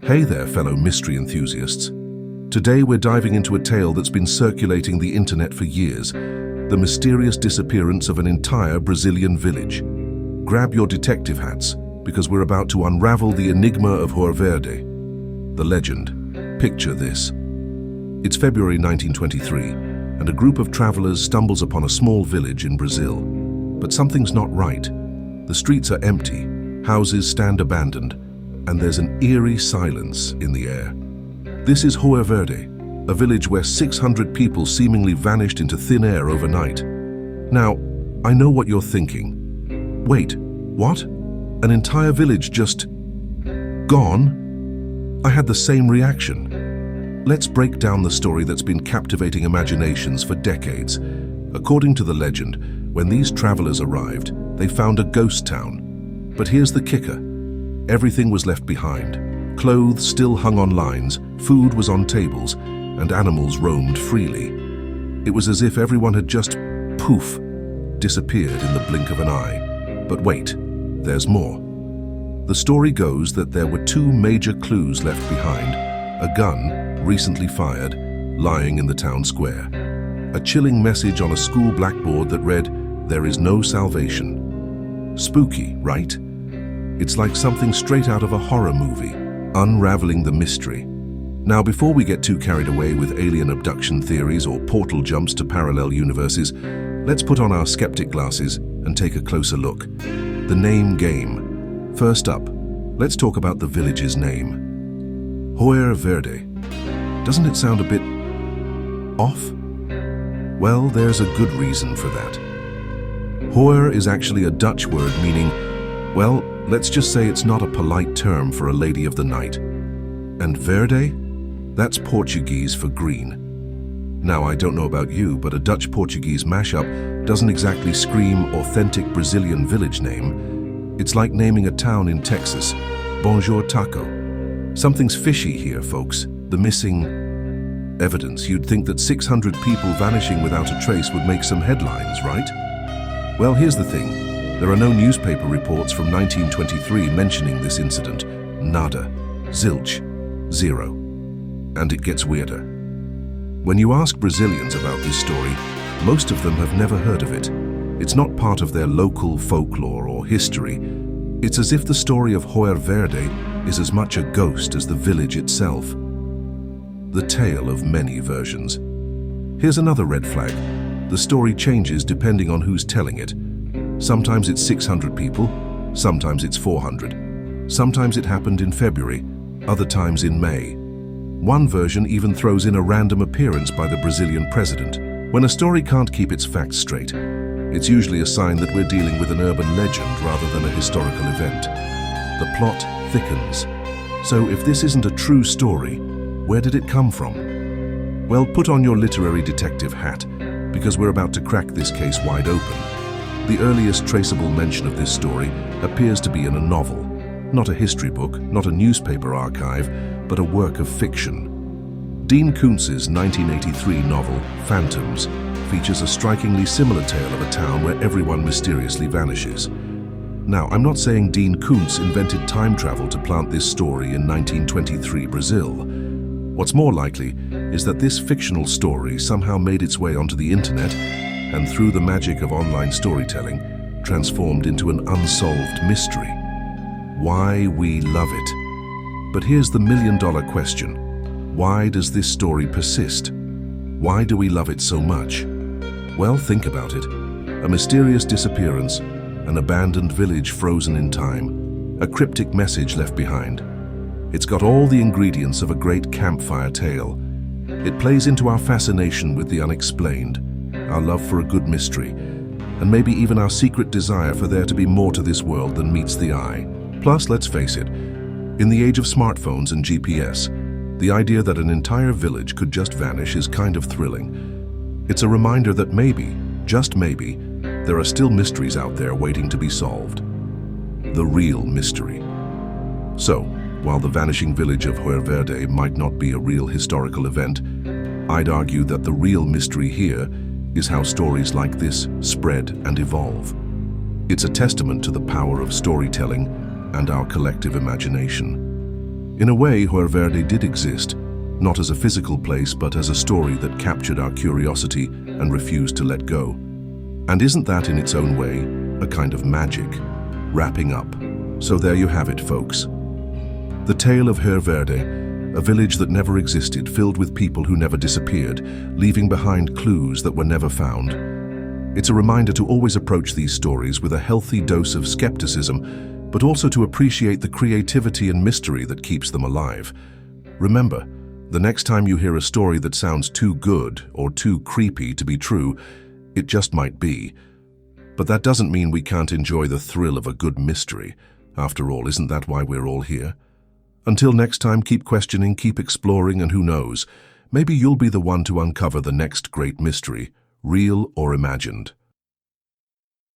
Hey there, fellow mystery enthusiasts. Today we're diving into a tale that's been circulating the internet for years, the mysterious disappearance of an entire Brazilian village. Grab your detective hats, because we're about to unravel the enigma of João Verde. The legend. Picture this. It's February 1923, and a group of travelers stumbles upon a small village in Brazil. But something's not right. The streets are empty, houses stand abandoned, and there's an eerie silence in the air. This is João Verde, a village where 600 people seemingly vanished into thin air overnight. Now, I know what you're thinking. Wait, what? An entire village just gone? I had the same reaction. Let's break down the story that's been captivating imaginations for decades. According to the legend, when these travelers arrived, they found a ghost town. But here's the kicker. Everything was left behind. Clothes still hung on lines, food was on tables, and animals roamed freely. It was as if everyone had just, poof, disappeared in the blink of an eye. But wait, there's more. The story goes that there were two major clues left behind: a gun, recently fired, lying in the town square. A chilling message on a school blackboard that read, "There is no salvation." Spooky, right? It's like something straight out of a horror movie, unraveling the mystery. Now, before we get too carried away with alien abduction theories or portal jumps to parallel universes, let's put on our skeptic glasses and take a closer look. The name game. First up, let's talk about the village's name. João Verde. Doesn't it sound a bit off? Well, there's a good reason for that. João is actually a Dutch word meaning, well, let's just say it's not a polite term for a lady of the night. And verde? That's Portuguese for green. Now, I don't know about you, but a Dutch-Portuguese mashup doesn't exactly scream authentic Brazilian village name. It's like naming a town in Texas, Bonjour Taco. Something's fishy here, folks. The missing evidence. You'd think that 600 people vanishing without a trace would make some headlines, right? Well, here's the thing. There are no newspaper reports from 1923 mentioning this incident. Nada. Zilch. Zero. And it gets weirder. When you ask Brazilians about this story, most of them have never heard of it. It's not part of their local folklore or history. It's as if the story of João Verde is as much a ghost as the village itself. The tale of many versions. Here's another red flag. The story changes depending on who's telling it. Sometimes it's 600 people, sometimes it's 400. Sometimes it happened in February, other times in May. One version even throws in a random appearance by the Brazilian president. When a story can't keep its facts straight, it's usually a sign that we're dealing with an urban legend rather than a historical event. The plot thickens. So if this isn't a true story, where did it come from? Well, put on your literary detective hat, because we're about to crack this case wide open. The earliest traceable mention of this story appears to be in a novel. Not a history book, not a newspaper archive, but a work of fiction. Dean Koontz's 1983 novel, Phantoms, features a strikingly similar tale of a town where everyone mysteriously vanishes. Now, I'm not saying Dean Koontz invented time travel to plant this story in 1923 Brazil. What's more likely is that this fictional story somehow made its way onto the internet and through the magic of online storytelling, transformed into an unsolved mystery. Why we love it. But here's the million-dollar question. Why does this story persist? Why do we love it so much? Well, think about it. A mysterious disappearance, an abandoned village frozen in time, a cryptic message left behind. It's got all the ingredients of a great campfire tale. It plays into our fascination with the unexplained, our love for a good mystery, and maybe even our secret desire for there to be more to this world than meets the eye. Plus, let's face it, in the age of smartphones and GPS, the idea that an entire village could just vanish is kind of thrilling. It's a reminder that maybe, just maybe, there are still mysteries out there waiting to be solved. The real mystery. So, while the vanishing village of João Verde might not be a real historical event, I'd argue that the real mystery here is how stories like this spread and evolve. It's a testament to the power of storytelling and our collective imagination. In a way, Verde did exist, not as a physical place, but as a story that captured our curiosity and refused to let go. And isn't that, in its own way, a kind of magic? Wrapping up. So there you have it, folks. The tale of Verde, a village that never existed, filled with people who never disappeared, leaving behind clues that were never found. It's a reminder to always approach these stories with a healthy dose of skepticism, but also to appreciate the creativity and mystery that keeps them alive. Remember, the next time you hear a story that sounds too good or too creepy to be true, it just might be. But that doesn't mean we can't enjoy the thrill of a good mystery. After all, isn't that why we're all here? Until next time, keep questioning, keep exploring, and who knows, maybe you'll be the one to uncover the next great mystery, real or imagined.